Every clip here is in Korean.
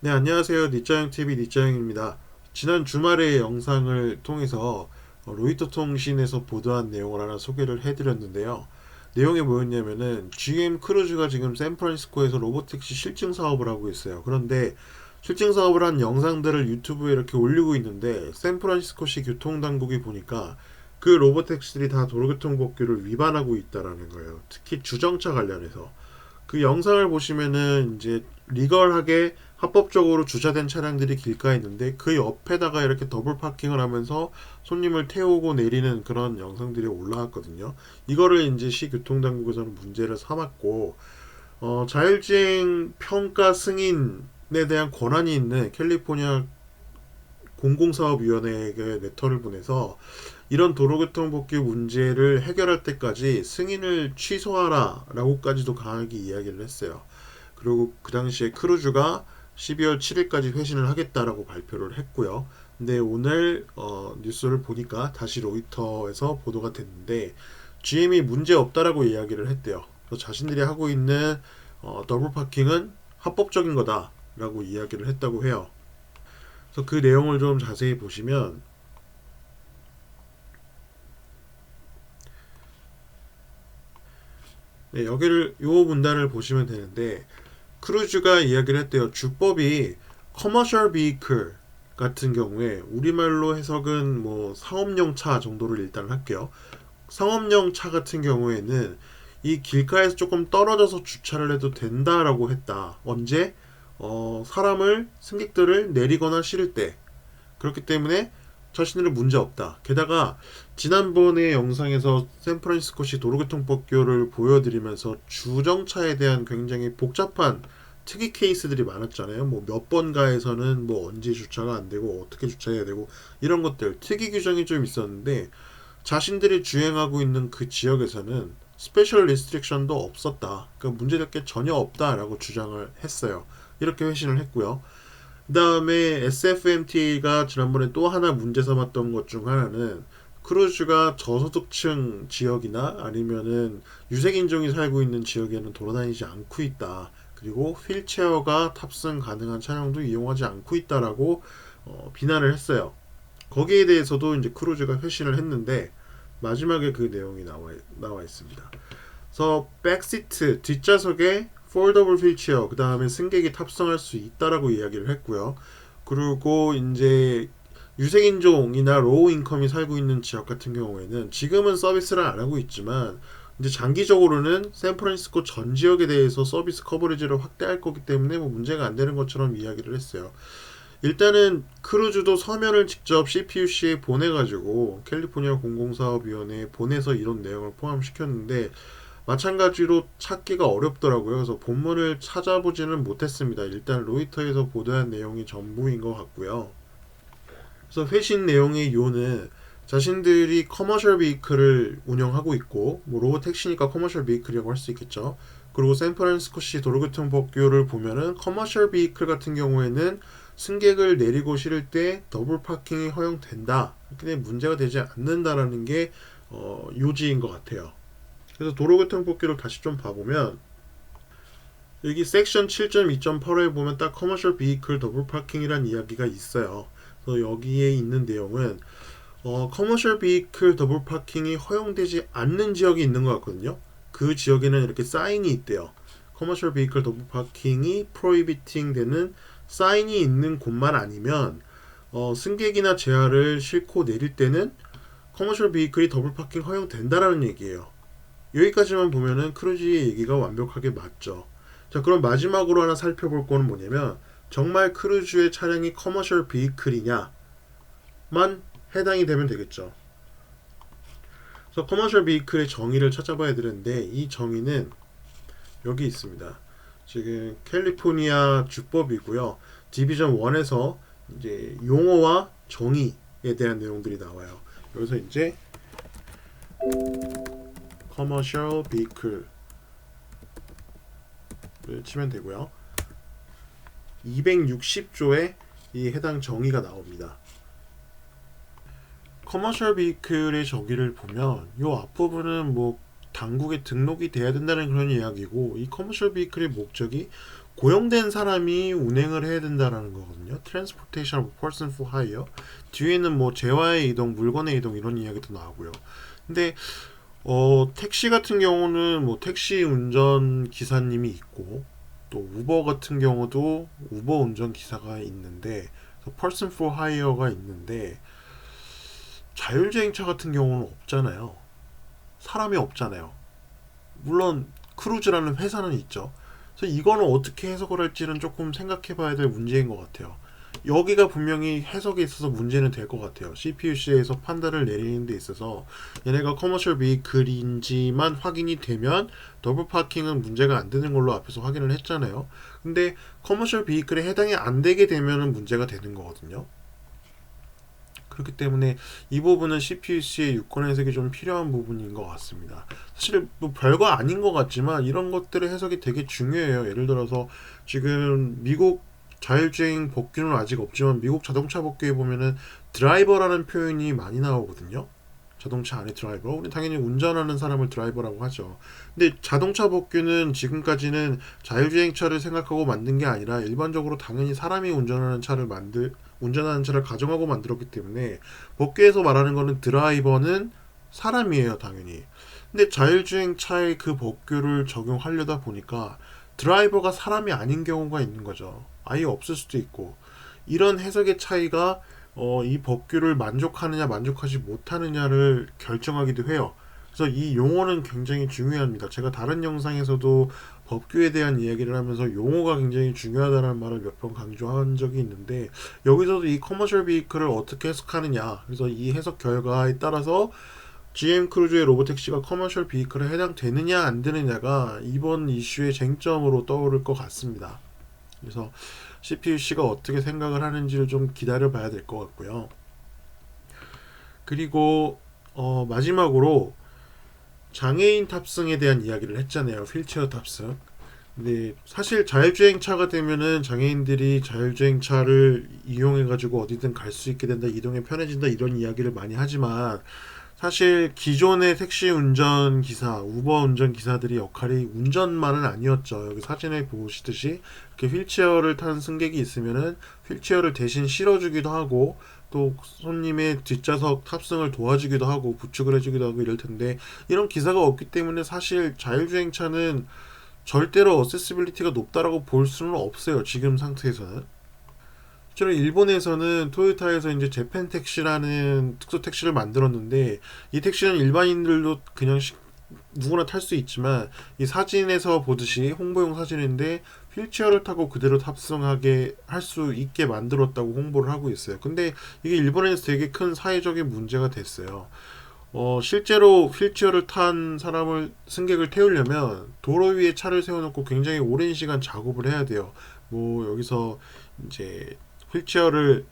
네, 안녕하세요. 니짜형TV 니짜형입니다. 지난 주말에 영상을 통해서 로이터 통신에서 보도한 내용을 하나 소개를 해드렸는데요. 내용이 뭐였냐면은 GM 크루즈가 지금 샌프란시스코에서 로보택시 실증 사업을 하고 있어요. 그런데 실증 사업을 한 영상들을 유튜브에 이렇게 올리고 있는데 샌프란시스코시 교통당국이 보니까 그 로보택시들이 다 도로교통법규를 위반하고 있다라는 거예요. 특히 주정차 관련해서. 그 영상을 보시면은 이제 리걸하게 합법적으로 주차된 차량들이 길가에 있는데 그 옆에다가 이렇게 더블 파킹을 하면서 손님을 태우고 내리는 그런 영상들이 올라왔거든요. 이거를 이제 시교통당국에서는 문제를 삼았고 자율주행 평가 승인에 대한 권한이 있는 캘리포니아 공공사업위원회에게 레터를 보내서 이런 도로교통법규 문제를 해결할 때까지 승인을 취소하라 라고까지도 강하게 이야기를 했어요. 그리고 그 당시에 크루즈가 12월 7일까지 회신을 하겠다라고 발표를 했고요. 근데 오늘 뉴스를 보니까 다시 로이터에서 보도가 됐는데 GM이 문제 없다라고 이야기를 했대요. 그래서 자신들이 하고 있는 더블 파킹은 합법적인 거다라고 이야기를 했다고 해요. 그래서 그 내용을 좀 자세히 보시면 네, 여기를 요 문단을 보시면 되는데 크루즈가 이야기를 했대요. 주법이 커머셜 비클 같은 경우에 우리말로 해석은 뭐 상업용 차 정도를 일단 할게요. 상업용 차 같은 경우에는 이 길가에서 조금 떨어져서 주차를 해도 된다라고 했다. 언제? 사람을 승객들을 내리거나 실을 때. 그렇기 때문에 자신들은 문제 없다. 게다가 지난번에 영상에서 샌프란시스코시 도로교통법규를 보여드리면서 주정차에 대한 굉장히 복잡한 특이 케이스들이 많았잖아요. 뭐 몇 번가에서는 뭐 언제 주차가 안 되고 어떻게 주차해야 되고 이런 것들 특이 규정이 좀 있었는데 자신들이 주행하고 있는 그 지역에서는 스페셜 리스트릭션도 없었다. 그러니까 문제될 게 전혀 없다라고 주장을 했어요. 이렇게 회신을 했고요. 그 다음에 SFMT가 지난번에 또 하나 문제 삼았던 것 중 하나는 크루즈가 저소득층 지역이나 아니면은 유색인종이 살고 있는 지역에는 돌아다니지 않고 있다. 그리고 휠체어가 탑승 가능한 차량도 이용하지 않고 있다라고 비난을 했어요. 거기에 대해서도 이제 크루즈가 회신을 했는데 마지막에 그 내용이 나와 있습니다. 그래서 백시트 뒷좌석에 폴더블 휠체어 그 다음에 승객이 탑승할 수 있다라고 이야기를 했고요. 그리고 이제 유색인종이나 로우 인컴이 살고 있는 지역 같은 경우에는 지금은 서비스를 안 하고 있지만 이제 장기적으로는 샌프란시스코 전 지역에 대해서 서비스 커버리지를 확대할 거기 때문에 뭐 문제가 안 되는 것처럼 이야기를 했어요. 일단은 크루즈도 서면을 직접 CPUC에 보내가지고 캘리포니아 공공사업위원회에 보내서 이런 내용을 포함시켰는데 마찬가지로 찾기가 어렵더라고요. 그래서 본문을 찾아보지는 못했습니다. 일단 로이터에서 보도한 내용이 전부인 것 같고요. 그래서 회신 내용의 요는 자신들이 커머셜 비클을 운영하고 있고 뭐 로봇 택시니까 커머셜 비클이라고 할 수 있겠죠. 그리고 샌프란시스코시 도로교통법규를 보면은 커머셜 비클 같은 경우에는 승객을 내리고 실을 때 더블 파킹이 허용된다. 근데 문제가 되지 않는다라는 게 요지인 것 같아요. 그래서 도로교통법규를 다시 좀 봐보면 여기 섹션 7.2.8호에 보면 딱 커머셜 비이클 더블 파킹이란 이야기가 있어요. 그래서 여기에 있는 내용은 커머셜 비이클 더블 파킹이 허용되지 않는 지역이 있는 것 같거든요. 그 지역에는 이렇게 사인이 있대요. 커머셜 비이클 더블 파킹이 프로히비팅 되는 사인이 있는 곳만 아니면 승객이나 제한을 싣고 내릴 때는 커머셜 비이클이 더블 파킹 허용된다라는 얘기예요. 여기까지만 보면은 크루즈의 얘기가 완벽하게 맞죠. 자, 그럼 마지막으로 하나 살펴볼 거는 뭐냐면 정말 크루즈의 차량이 커머셜 비이클이냐만 해당이 되면 되겠죠. 그래서 커머셜 비이클의 정의를 찾아봐야 되는데 이 정의는 여기 있습니다. 지금 캘리포니아 주법이고요. 디비전 1에서 이제 용어와 정의에 대한 내용들이 나와요. 여기서 이제 커머셜 비이클 치면 되고요. 260조에 이 해당 정의가 나옵니다. 커머셜 비이클의 정의를 보면 이 앞부분은 뭐 당국에 등록이 돼야 된다는 그런 이야기고 이 커머셜 비이클의 목적이 고용된 사람이 운행을 해야 된다라는 거거든요. Transportation of person for hire. 뒤에는 뭐 재화의 이동, 물건의 이동 이런 이야기도 나오고요. 근데 택시 같은 경우는 뭐 택시 운전 기사님이 있고 또 우버 같은 경우도 우버 운전 기사가 있는데 person for hire가 있는데 자율주행차 같은 경우는 없잖아요. 사람이 없잖아요. 물론 크루즈라는 회사는 있죠. 그래서 이거는 어떻게 해석을 할지는 조금 생각해 봐야 될 문제인 것 같아요. 여기가 분명히 해석에 있어서 문제는 될 것 같아요. CPUC에서 판단을 내리는 데 있어서 얘네가 커머셜 베이클인지만 확인이 되면 더블 파킹은 문제가 안 되는 걸로 앞에서 확인을 했잖아요. 근데 커머셜 베이클에 해당이 안 되게 되면 문제가 되는 거거든요. 그렇기 때문에 이 부분은 CPUC의 유권 해석이 좀 필요한 부분인 것 같습니다. 사실 뭐 별거 아닌 것 같지만 이런 것들의 해석이 되게 중요해요. 예를 들어서 지금 미국 자율주행 법규는 아직 없지만 미국 자동차 법규에 보면은 드라이버라는 표현이 많이 나오거든요. 자동차 안에 드라이버. 우리 당연히 운전하는 사람을 드라이버라고 하죠. 근데 자동차 법규는 지금까지는 자율주행차를 생각하고 만든 게 아니라 일반적으로 당연히 사람이 운전하는 차를 가정하고 만들었기 때문에 법규에서 말하는 거는 드라이버는 사람이에요, 당연히. 근데 자율주행차의 그 법규를 적용하려다 보니까 드라이버가 사람이 아닌 경우가 있는 거죠. 아예 없을 수도 있고. 이런 해석의 차이가 이 법규를 만족하느냐 만족하지 못하느냐를 결정하기도 해요. 그래서 이 용어는 굉장히 중요합니다. 제가 다른 영상에서도 법규에 대한 이야기를 하면서 용어가 굉장히 중요하다는 말을 몇 번 강조한 적이 있는데 여기서도 이 커머셜 비이클을 어떻게 해석하느냐, 그래서 이 해석 결과에 따라서 GM 크루즈의 로보택시가 커머셜 비이클에 해당되느냐 안 되느냐가 이번 이슈의 쟁점으로 떠오를 것 같습니다. 그래서 CPUC가 어떻게 생각을 하는지를 좀 기다려 봐야 될 것 같고요. 그리고 마지막으로 장애인 탑승에 대한 이야기를 했잖아요. 휠체어 탑승. 근데 사실 자율주행차가 되면은 장애인들이 자율주행차를 이용해가지고 어디든 갈 수 있게 된다, 이동이 편해진다 이런 이야기를 많이 하지만 사실 기존의 택시 운전기사, 우버 운전기사들이 역할이 운전만은 아니었죠. 여기 사진에 보시듯이 이렇게 휠체어를 탄 승객이 있으면은 휠체어를 대신 실어주기도 하고 또 손님의 뒷좌석 탑승을 도와주기도 하고 부축을 해주기도 하고 이럴 텐데 이런 기사가 없기 때문에 사실 자율주행차는 절대로 어세시빌리티가 높다라고 볼 수는 없어요. 지금 상태에서는. 실제로 일본에서는 토요타에서 이제 재팬 택시라는 특수 택시를 만들었는데 이 택시는 일반인들도 그냥 누구나 탈 수 있지만 이 사진에서 보듯이 홍보용 사진인데 휠체어를 타고 그대로 탑승하게 할 수 있게 만들었다고 홍보를 하고 있어요. 근데 이게 일본에서 되게 큰 사회적인 문제가 됐어요. 실제로 휠체어를 탄 승객을 태우려면 도로 위에 차를 세워놓고 굉장히 오랜 시간 작업을 해야 돼요. 뭐 여기서 이제 휠체어를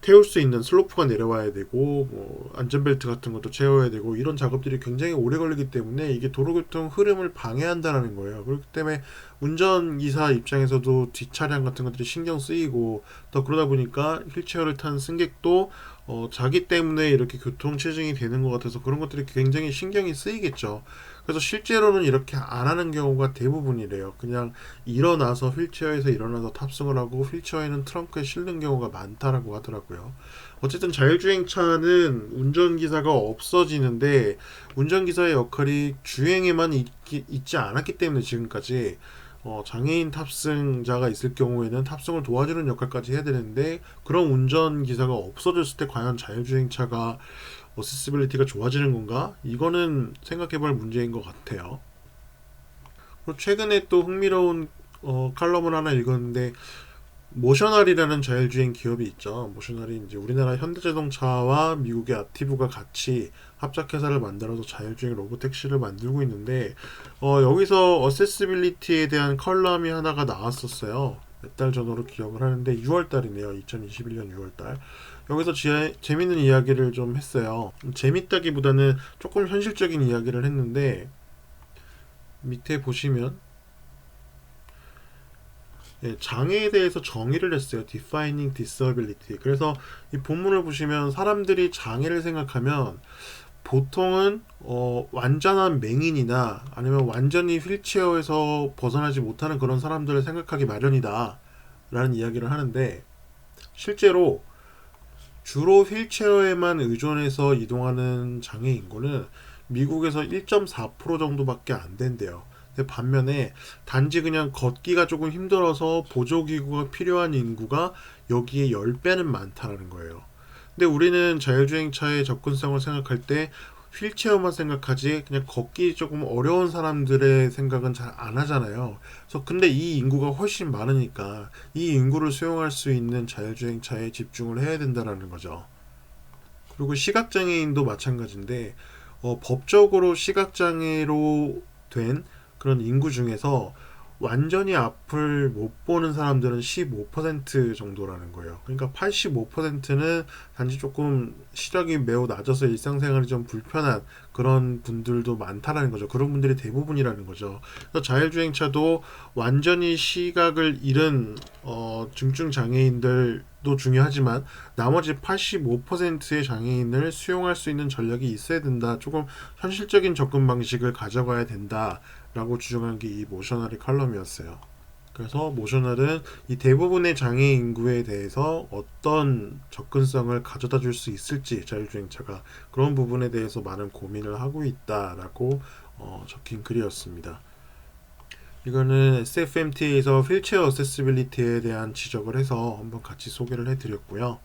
태울 수 있는 슬로프가 내려와야 되고 뭐 안전벨트 같은 것도 채워야 되고 이런 작업들이 굉장히 오래 걸리기 때문에 이게 도로교통 흐름을 방해한다는 거예요. 그렇기 때문에 운전기사 입장에서도 뒷차량 같은 것들이 신경 쓰이고 더 그러다 보니까 휠체어를 탄 승객도 자기 때문에 이렇게 교통체증이 되는 것 같아서 그런 것들이 굉장히 신경이 쓰이겠죠. 그래서 실제로는 이렇게 안 하는 경우가 대부분이래요. 그냥 휠체어에서 일어나서 탑승을 하고 휠체어에는 트렁크에 실는 경우가 많다라고 하더라고요. 어쨌든 자율주행차는 운전기사가 없어지는데 운전기사의 역할이 주행에만 있지 않았기 때문에 지금까지 장애인 탑승자가 있을 경우에는 탑승을 도와주는 역할까지 해야 되는데 그런 운전기사가 없어졌을 때 과연 자율주행차가 어세시빌리티가 좋아지는 건가? 이거는 생각해볼 문제인 것 같아요. 그리고 최근에 또 흥미로운 칼럼을 하나 읽었는데 모셔널이라는 자율주행 기업이 있죠. 모셔널이 이제 우리나라 현대자동차와 미국의 아티브가 같이 합작회사를 만들어서 자율주행 로보택시를 만들고 있는데 여기서 어세시빌리티에 대한 컬럼이 하나가 나왔었어요. 몇 달 전으로 기억을 하는데 6월달이네요. 2021년 6월달. 여기서 재밌는 이야기를 좀 했어요. 재밌다기보다는 조금 현실적인 이야기를 했는데 밑에 보시면 장애에 대해서 정의를 했어요. Defining Disability. 그래서 이 본문을 보시면 사람들이 장애를 생각하면 보통은 완전한 맹인이나 아니면 완전히 휠체어에서 벗어나지 못하는 그런 사람들을 생각하기 마련이다 라는 이야기를 하는데, 실제로 주로 휠체어에만 의존해서 이동하는 장애 인구는 미국에서 1.4% 정도밖에 안 된대요. 근데 반면에 단지 그냥 걷기가 조금 힘들어서 보조기구가 필요한 인구가 여기에 10배는 많다는 거예요. 근데 우리는 자율주행차의 접근성을 생각할 때 휠체어만 생각하지 그냥 걷기 조금 어려운 사람들의 생각은 잘 안 하잖아요. 그래서 근데 이 인구가 훨씬 많으니까 이 인구를 수용할 수 있는 자율주행차에 집중을 해야 된다는 거죠. 그리고 시각장애인도 마찬가지인데 법적으로 시각장애로 된 그런 인구 중에서 완전히 앞을 못 보는 사람들은 15% 정도라는 거예요. 그러니까 85%는 단지 조금 시력이 매우 낮아서 일상생활이 좀 불편한 그런 분들도 많다라는 거죠. 그런 분들이 대부분이라는 거죠. 그래서 자율주행차도 완전히 시각을 잃은 중증 장애인들도 중요하지만 나머지 85%의 장애인을 수용할 수 있는 전략이 있어야 된다. 조금 현실적인 접근 방식을 가져가야 된다라고 주장한 게 이 모셔널의 칼럼이었어요. 그래서 모셔널은 이 대부분의 장애 인구에 대해서 어떤 접근성을 가져다 줄 수 있을지, 자율주행차가 그런 부분에 대해서 많은 고민을 하고 있다라고 적힌 글이었습니다. 이거는 SFMT에서 휠체어 어세시빌리티에 대한 지적을 해서 한번 같이 소개를 해드렸고요.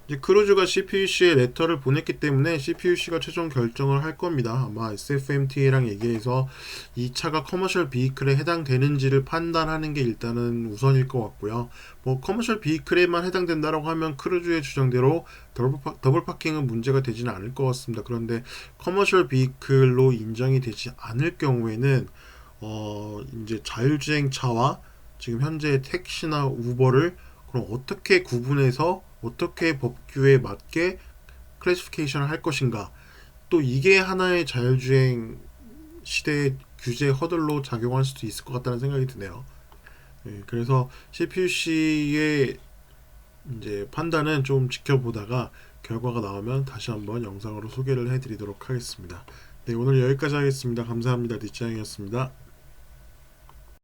이제 크루즈가 CPUC에 레터를 보냈기 때문에 CPUC가 최종 결정을 할 겁니다. 아마 SFMTA랑 얘기해서 이 차가 커머셜 비이클에 해당되는지를 판단하는 게 일단은 우선일 것 같고요. 뭐 커머셜 비이클에만 해당된다라고 하면 크루즈의 주장대로 더블 파킹은 문제가 되지는 않을 것 같습니다. 그런데 커머셜 비이클로 인정이 되지 않을 경우에는 이제 자율주행차와 지금 현재 택시나 우버를 그럼 어떻게 구분해서 어떻게 법규에 맞게 클래시피케이션을 할 것인가, 또 이게 하나의 자율주행 시대의 규제 허들로 작용할 수도 있을 것 같다는 생각이 드네요. 그래서 CPUC의 이제 판단은 좀 지켜보다가 결과가 나오면 다시 한번 영상으로 소개를 해드리도록 하겠습니다. 네, 오늘 여기까지 하겠습니다. 감사합니다. 니짱이었습니다.